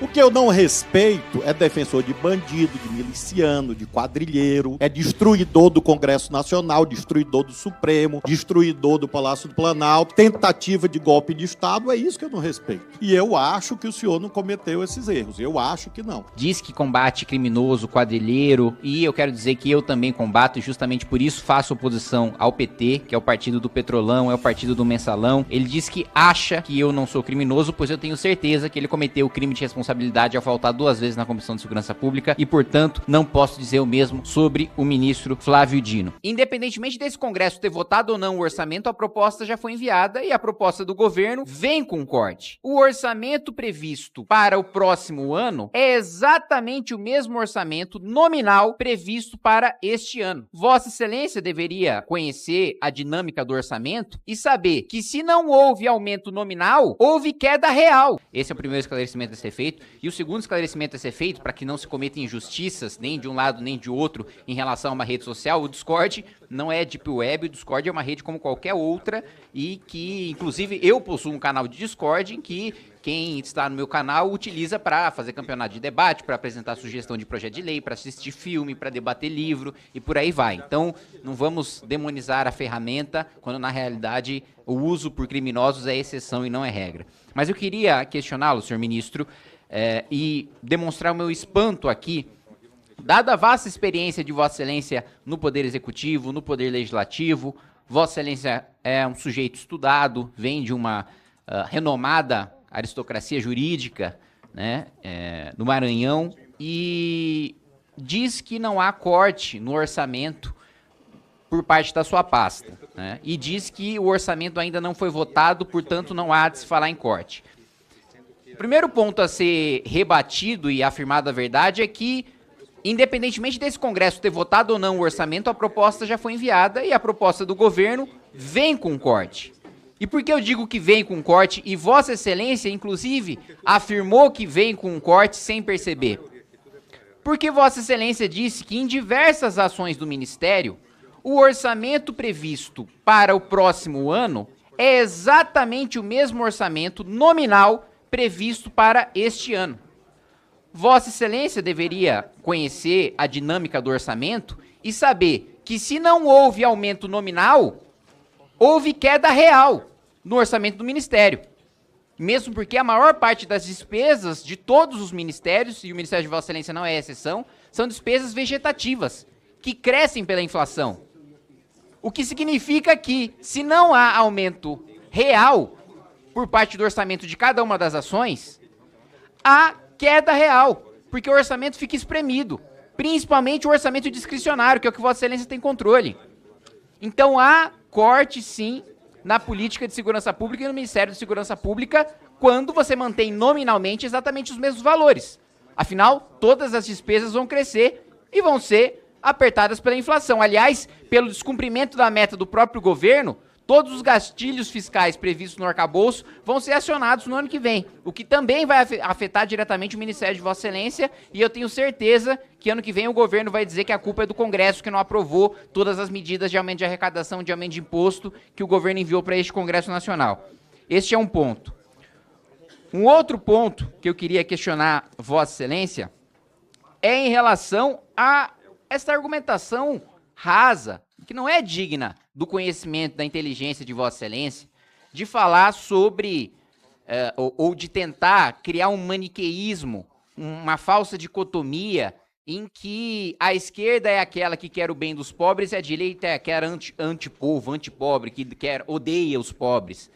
O que eu não respeito é defensor de bandido, de miliciano, de quadrilheiro, é destruidor do Congresso Nacional, destruidor do Supremo, destruidor do Palácio do Planalto, tentativa de golpe de Estado, é isso que eu não respeito. E eu acho que o senhor não cometeu esses erros, eu acho que não. Diz que combate criminoso, quadrilheiro, e eu quero dizer que eu também combato, e justamente por isso faço oposição ao PT, que é o partido do Petrolão, é o partido do Mensalão. Ele diz que acha que eu não sou criminoso, pois eu tenho certeza que ele cometeu o crime de responsabilidade ao faltar 2 vezes na Comissão de Segurança Pública e, portanto, não posso dizer o mesmo sobre o ministro Flávio Dino. Independentemente desse Congresso ter votado ou não o orçamento, a proposta já foi enviada e a proposta do governo vem com corte. O orçamento previsto para o próximo ano é exatamente o mesmo orçamento nominal previsto para este ano. Vossa Excelência deveria conhecer a dinâmica do orçamento e saber que se não houve aumento nominal, houve queda real. Esse é o primeiro esclarecimento a ser feito. E o segundo esclarecimento a ser feito, para que não se cometam injustiças, nem de um lado nem de outro, em relação a uma rede social, o Discord não é Deep Web, o Discord é uma rede como qualquer outra e que, inclusive, eu possuo um canal de Discord em que quem está no meu canal utiliza para fazer campeonato de debate, para apresentar sugestão de projeto de lei, para assistir filme, para debater livro e por aí vai. Então, não vamos demonizar a ferramenta, quando na realidade o uso por criminosos é exceção e não é regra. Mas eu queria questioná-lo, senhor ministro, e demonstrar o meu espanto aqui, dada a vasta experiência de Vossa Excelência no Poder Executivo, no Poder Legislativo. Vossa Excelência é um sujeito estudado, vem de uma renomada aristocracia jurídica, né, no Maranhão, e diz que não há corte no orçamento por parte da sua pasta, né, e diz que o orçamento ainda não foi votado, portanto não há de se falar em corte. O primeiro ponto a ser rebatido e afirmado a verdade é que, independentemente desse Congresso ter votado ou não o orçamento, a proposta já foi enviada e a proposta do governo vem com corte. E por que eu digo que vem com corte, e Vossa Excelência, inclusive, afirmou que vem com corte sem perceber? Porque Vossa Excelência disse que em diversas ações do Ministério, o orçamento previsto para o próximo ano é exatamente o mesmo orçamento nominal previsto para este ano. Vossa Excelência deveria conhecer a dinâmica do orçamento e saber que se não houve aumento nominal, houve queda real no orçamento do Ministério. Mesmo porque a maior parte das despesas de todos os ministérios, e o Ministério de Vossa Excelência não é exceção, são despesas vegetativas, que crescem pela inflação. O que significa que, se não há aumento real por parte do orçamento de cada uma das ações, há queda real, porque o orçamento fica espremido, principalmente o orçamento discricionário, que é o que Vossa Excelência tem controle. Então há corte, sim, na política de segurança pública e no Ministério de Segurança Pública, quando você mantém nominalmente exatamente os mesmos valores. Afinal, todas as despesas vão crescer e vão ser apertadas pela inflação. Aliás, pelo descumprimento da meta do próprio governo, todos os gastilhos fiscais previstos no arcabouço vão ser acionados no ano que vem, o que também vai afetar diretamente o Ministério de Vossa Excelência, e eu tenho certeza que ano que vem o governo vai dizer que a culpa é do Congresso, que não aprovou todas as medidas de aumento de arrecadação, de aumento de imposto que o governo enviou para este Congresso Nacional. Este é um ponto. Um outro ponto que eu queria questionar Vossa Excelência é em relação a essa argumentação rasa, que não é digna do conhecimento, da inteligência de Vossa Excelência, de falar sobre, ou de tentar criar um maniqueísmo, uma falsa dicotomia, em que a esquerda é aquela que quer o bem dos pobres e a direita é aquela antipovo, antipobre, que odeia os pobres.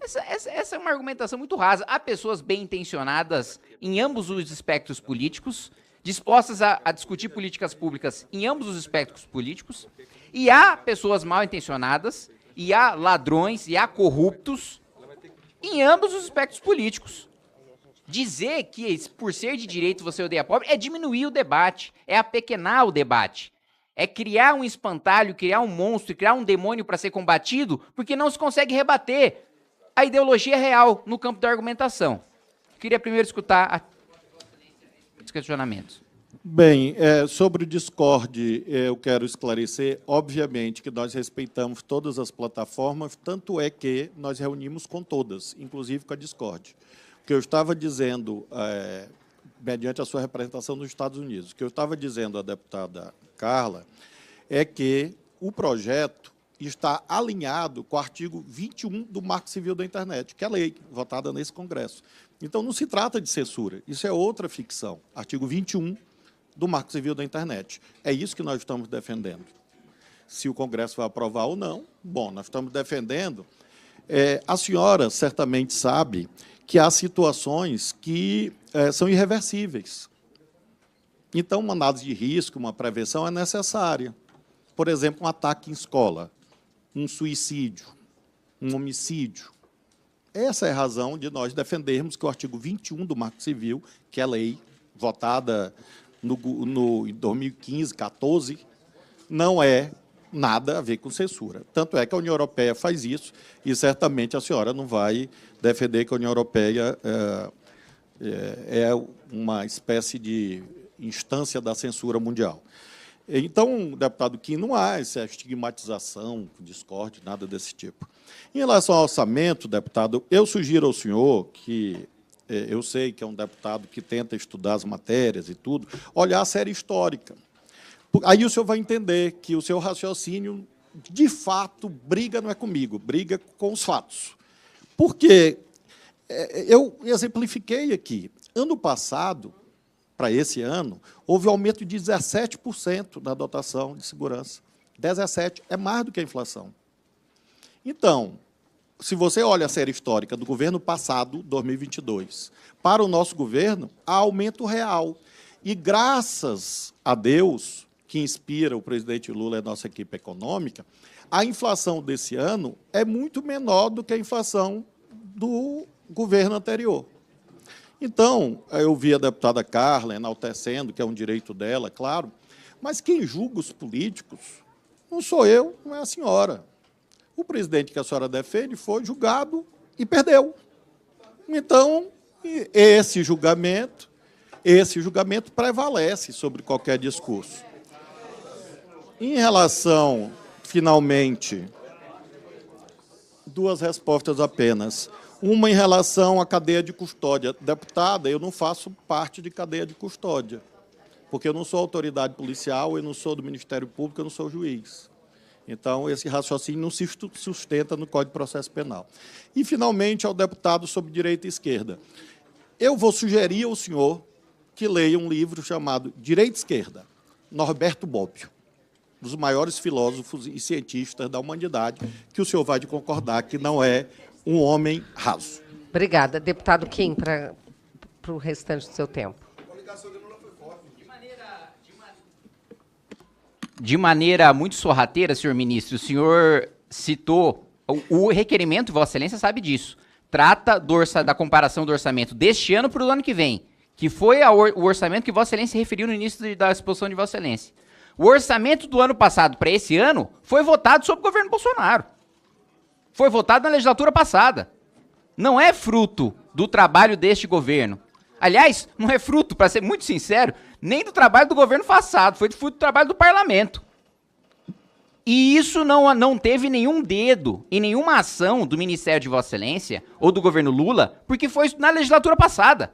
Essa é uma argumentação muito rasa. Há pessoas bem intencionadas em ambos os espectros políticos, dispostas a discutir políticas públicas em ambos os espectros políticos, e há pessoas mal intencionadas, e há ladrões, e há corruptos em ambos os espectros políticos. Dizer que por ser de direito você odeia pobre é diminuir o debate, é apequenar o debate, é criar um espantalho, criar um monstro, criar um demônio para ser combatido, porque não se consegue rebater a ideologia real no campo da argumentação. Queria primeiro escutar os questionamentos. Bem, sobre o Discord, eu quero esclarecer, obviamente, que nós respeitamos todas as plataformas, tanto é que nós reunimos com todas, inclusive com a Discord. O que eu estava dizendo mediante a sua representação nos Estados Unidos. O que eu estava dizendo à deputada Carla é que o projeto está alinhado com o artigo 21 do Marco Civil da Internet, que é a lei votada nesse Congresso. Então, não se trata de censura, isso é outra ficção. Artigo 21 do Marco Civil da Internet. É isso que nós estamos defendendo. Se o Congresso vai aprovar ou não, bom, nós estamos defendendo. A senhora certamente sabe que há situações que são irreversíveis. Então, uma análise de risco, uma prevenção é necessária. Por exemplo, um ataque em escola, um suicídio, um homicídio. Essa é a razão de nós defendermos que o artigo 21 do Marco Civil, que é a lei votada em 2015, 14, não é nada a ver com censura. Tanto é que a União Europeia faz isso, e certamente a senhora não vai defender que a União Europeia é uma espécie de instância da censura mundial. Então, deputado Kim, não há essa estigmatização, discórdia, nada desse tipo. Em relação ao orçamento, deputado, eu sugiro ao senhor que, eu sei que é um deputado que tenta estudar as matérias e tudo, olhar a série histórica. Aí o senhor vai entender que o seu raciocínio, de fato, briga não é comigo, briga com os fatos. Porque eu exemplifiquei aqui. Ano passado, para esse ano, houve um aumento de 17% na dotação de segurança. 17% é mais do que a inflação. Então, se você olha a série histórica do governo passado, 2022, para o nosso governo, há aumento real. E, graças a Deus, que inspira o presidente Lula e a nossa equipe econômica, a inflação desse ano é muito menor do que a inflação do governo anterior. Então, eu vi a deputada Carla enaltecendo, que é um direito dela, claro, mas quem julga os políticos não sou eu, não é a senhora. O presidente que a senhora defende foi julgado e perdeu. Então, esse julgamento prevalece sobre qualquer discurso. Em relação, finalmente, duas respostas apenas. Uma em relação à cadeia de custódia. Deputada, eu não faço parte de cadeia de custódia, porque eu não sou autoridade policial, eu não sou do Ministério Público, eu não sou juiz. Então, esse raciocínio não se sustenta no Código de Processo Penal. E, finalmente, ao deputado sobre direita e esquerda. Eu vou sugerir ao senhor que leia um livro chamado Direita e Esquerda, Norberto Bobbio, um dos maiores filósofos e cientistas da humanidade, que o senhor vai de concordar que não é um homem raso. Obrigada. Deputado Kim, para o restante do seu tempo. De maneira muito sorrateira, senhor ministro, o senhor citou o requerimento, Vossa Excelência sabe disso, trata da comparação do orçamento deste ano para o ano que vem, que foi o orçamento que Vossa Excelência referiu no início da exposição de Vossa Excelência. O orçamento do ano passado para esse ano foi votado sob o governo Bolsonaro. Foi votado na legislatura passada. Não é fruto do trabalho deste governo. Aliás, não é fruto, para ser muito sincero, nem do trabalho do governo passado, foi fruto do trabalho do parlamento. E isso não teve nenhum dedo em nenhuma ação do Ministério de Vossa Excelência ou do governo Lula, porque foi na legislatura passada.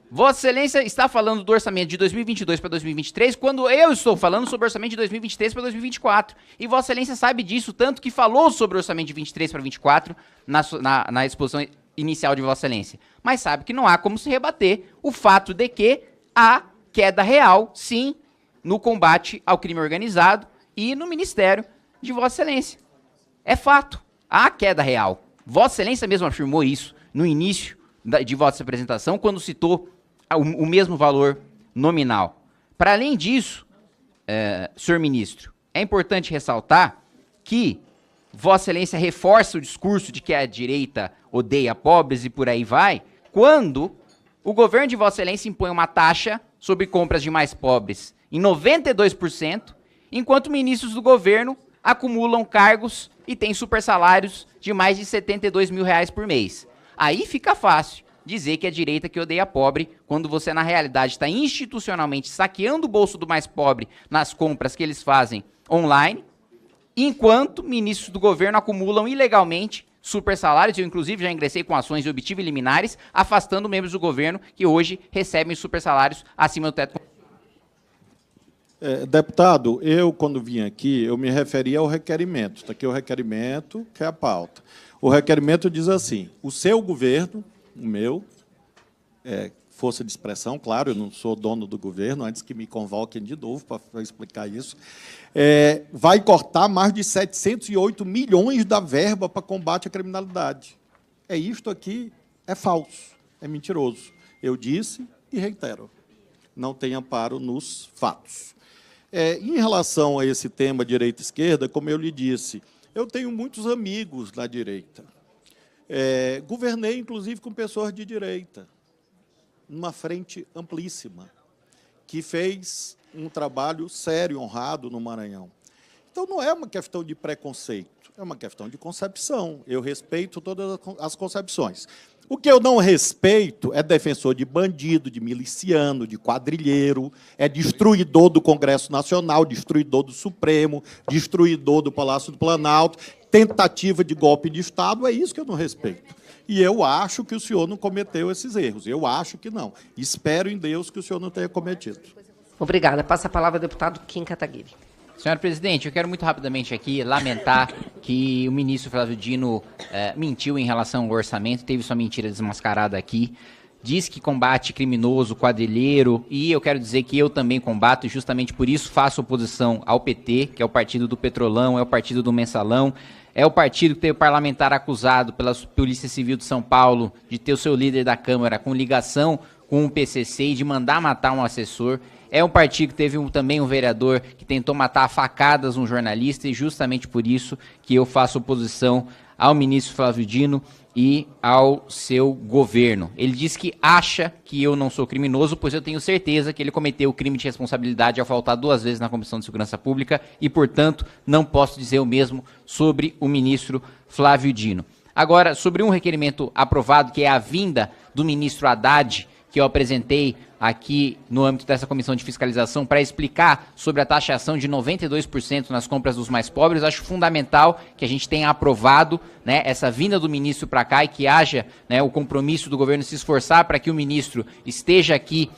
Vossa Excelência está falando do orçamento de 2022 para 2023, quando eu estou falando sobre o orçamento de 2023 para 2024. E Vossa Excelência sabe disso, tanto que falou sobre o orçamento de 23 para 24 na exposição inicial de Vossa Excelência. Mas sabe que não há como se rebater o fato de que há queda real, sim, no combate ao crime organizado e no Ministério de Vossa Excelência. É fato, há queda real. Vossa Excelência mesmo afirmou isso no início de vossa apresentação, quando citou o mesmo valor nominal. Para além disso, senhor ministro, é importante ressaltar que Vossa Excelência reforça o discurso de que a direita odeia pobres e por aí vai, quando o governo de Vossa Excelência impõe uma taxa sobre compras de mais pobres em 92%, enquanto ministros do governo acumulam cargos e têm supersalários de mais de R$72 mil por mês. Aí fica fácil dizer que é a direita que odeia pobre, quando você, na realidade, está institucionalmente saqueando o bolso do mais pobre nas compras que eles fazem online, enquanto ministros do governo acumulam ilegalmente super salários. Eu, inclusive, já ingressei com ações e obtive liminares, afastando membros do governo que hoje recebem super salários acima do teto. Deputado, quando vim aqui, eu me referi ao requerimento. Está aqui o requerimento, que é a pauta. O requerimento diz assim: o seu governo, o meu, força de expressão, claro, eu não sou dono do governo, antes que me convoquem de novo para explicar isso, vai cortar mais de 708 milhões da verba para combate à criminalidade. Isto aqui é falso, é mentiroso. Eu disse e reitero, não tem amparo nos fatos. Em relação a esse tema direita-esquerda, como eu lhe disse, eu tenho muitos amigos na direita. Governei, inclusive, com pessoas de direita, numa frente amplíssima, que fez um trabalho sério, honrado no Maranhão. Então, não é uma questão de preconceito, é uma questão de concepção. Eu respeito todas as concepções. O que eu não respeito é defensor de bandido, de miliciano, de quadrilheiro, é destruidor do Congresso Nacional, destruidor do Supremo, destruidor do Palácio do Planalto, tentativa de golpe de Estado, é isso que eu não respeito. E eu acho que o senhor não cometeu esses erros. Eu acho que não. Espero em Deus que o senhor não tenha cometido. Obrigada. Passa a palavra ao deputado Kim Kataguiri. Senhora presidente, eu quero muito rapidamente aqui lamentar que o ministro Flávio Dino mentiu em relação ao orçamento, teve sua mentira desmascarada aqui. Diz que combate criminoso, quadrilheiro, e eu quero dizer que eu também combato, e justamente por isso faço oposição ao PT, que é o partido do Petrolão, é o partido do Mensalão, é o partido que tem o parlamentar acusado pela Polícia Civil de São Paulo de ter o seu líder da Câmara com ligação com o PCC e de mandar matar um assessor. É um partido que teve também um vereador que tentou matar a facadas um jornalista, e justamente por isso que eu faço oposição ao ministro Flávio Dino e ao seu governo. Ele diz que acha que eu não sou criminoso, pois eu tenho certeza que ele cometeu o crime de responsabilidade ao faltar 2 vezes na Comissão de Segurança Pública e, portanto, não posso dizer o mesmo sobre o ministro Flávio Dino. Agora, sobre um requerimento aprovado, que é a vinda do ministro Haddad, que eu apresentei aqui no âmbito dessa comissão de fiscalização para explicar sobre a taxação de 92% nas compras dos mais pobres. Acho fundamental que a gente tenha aprovado, né, essa vinda do ministro para cá e que haja, né, o compromisso do governo se esforçar para que o ministro esteja aqui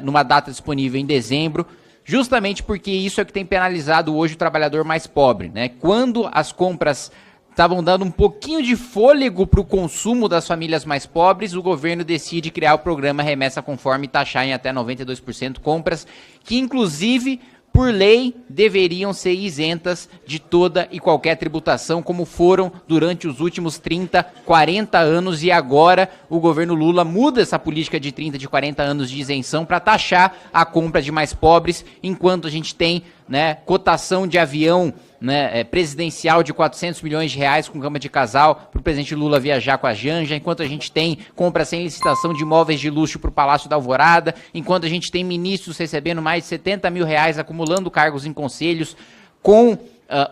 numa data disponível em dezembro, justamente porque isso é o que tem penalizado hoje o trabalhador mais pobre, né? Quando as compras estavam dando um pouquinho de fôlego para o consumo das famílias mais pobres, o governo decide criar o programa Remessa Conforme e taxar em até 92% compras que, inclusive, por lei, deveriam ser isentas de toda e qualquer tributação, como foram durante os últimos 30, 40 anos, e agora o governo Lula muda essa política de 30, de 40 anos de isenção para taxar a compra de mais pobres, enquanto a gente tem, né, cotação de avião, né, presidencial de 400 milhões de reais com cama de casal para o presidente Lula viajar com a Janja, enquanto a gente tem compra sem licitação de imóveis de luxo para o Palácio da Alvorada, enquanto a gente tem ministros recebendo mais de 70 mil reais, acumulando cargos em conselhos com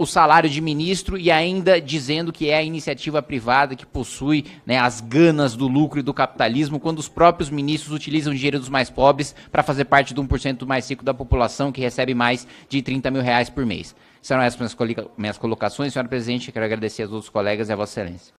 o salário de ministro e ainda dizendo que é a iniciativa privada que possui, né, as ganas do lucro e do capitalismo, quando os próprios ministros utilizam o dinheiro dos mais pobres para fazer parte do 1% mais rico da população, que recebe mais de 30 mil reais por mês. Essas eram as minhas colocações, senhora presidente. Quero agradecer a todos os colegas e a Vossa Excelência.